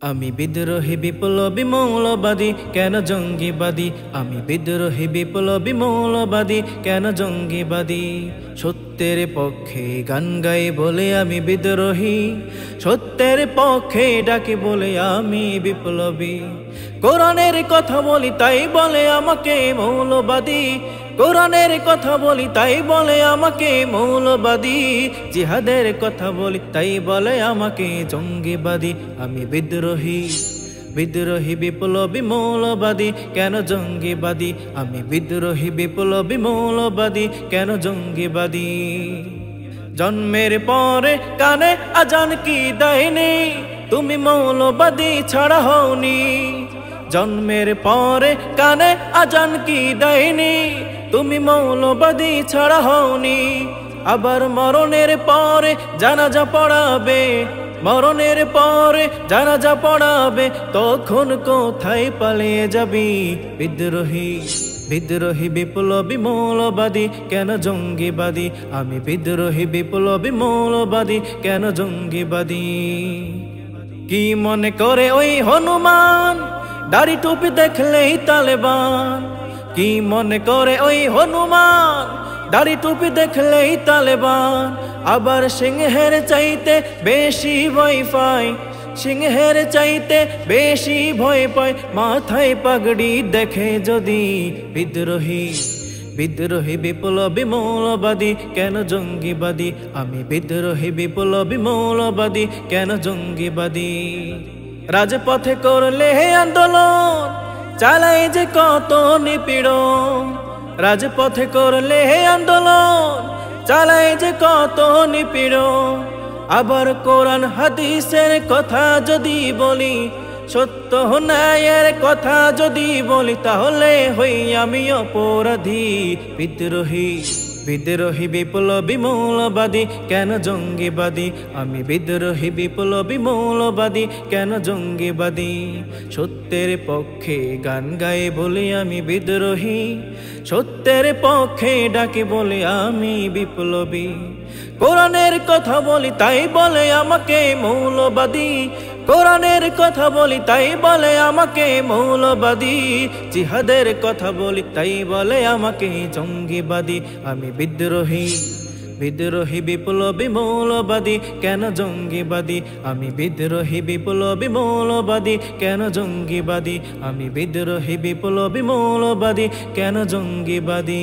আমি বিদ্রোহী বিপ্লবী মৌলবাদী কেন জঙ্গিবাদী আমি বিদ্রোহী বিপ্লবী মৌলবাদী কেন জঙ্গিবাদী সত্যের পক্ষে গান গাই বলে আমি বিদ্রোহী সত্যের পক্ষে ডাকি বলে আমি বিপ্লবী কোরআনের কথা বলি তাই বলে আমাকে মৌলবাদী কোরআনের কথা বলি তাই বলে আমাকে মৌলবাদী জিহাদের কথা বলি তাই বলে আমাকে জঙ্গিবাদী আমি বিদ্রোহী বিদ্রোহী বিপ্লবী মৌলবাদী কেন জঙ্গিবাদী আমি বিদ্রোহী বিপ্লবী মৌলবাদী কেন জঙ্গিবাদী জন্মের পরে কানে আজান কি দেয়নি তুমি মৌলবাদী ছাড়া হওনি জন্মের পরে কানে আজান কি দেয়নি তুমি মৌলবাদী ছাড়া হওনি আবার মরণের পরে জানাজা পড়াবে মরণের পরে জানাজা পড়াবে তখন কোথায় পালিয়ে যাবি বিদ্রোহী বিদ্রোহী বিপ্লবী মৌলবাদী কেন জঙ্গিবাদী আমি বিদ্রোহী বিপ্লবী মৌলবাদী কেন জঙ্গিবাদী কি মনে করে ওই হনুমান দাড়ি টুপি দেখলেই তালেবান কি মনে করে ওই হনুমান দাড়ি টুপি দেখলেই তালেবান আবার সিংহের চাইতে বেশি ভয় পায় সিংহের চাইতে বেশি ভয় পায় মাথায় পাগড়ি দেখে যদি বিদ্রোহী বিদ্রোহী বিপ্লবী মৌলবাদী কেন জঙ্গিবাদী আমি বিদ্রোহী বিপ্লবী মৌলবাদী কেন জঙ্গিবাদী রাজপথে করলে আন্দোলন চালাই যে কত নিপীড়ন রাজপথে করলে আন্দোলন চালাই যে কত নিপীড়ন আবার কোরআন হাদিসের কথা যদি বলি সত্য ন্যায়ের কথা যদি বলি তাহলে হই আমি অপরাধী বিদ্রোহী বিদ্রোহী বিপ্লবী মৌলবাদী কেন জঙ্গিবাদী আমি বিদ্রোহী বিপ্লবী মৌলবাদী কেন জঙ্গিবাদী সত্যের পক্ষে গান গায়ে বলি আমি বিদ্রোহী সত্যের পক্ষে ডাকি বলি আমি বিপ্লবী কোরআনের কথা বলি তাই বলে আমাকে মৌলবাদী কোরআনের কথা বলি তাই বলে আমাকে মৌলবাদী জিহাদের কথা বলি তাই বলে আমাকে জঙ্গিবাদী আমি বিদ্রোহী বিদ্রোহী বিপ্লবী মৌলবাদী কেন জঙ্গিবাদী আমি বিদ্রোহী বিপ্লবী মৌলবাদী কেন জঙ্গিবাদী আমি বিদ্রোহী বিপ্লবী মৌলবাদী কেন জঙ্গিবাদী।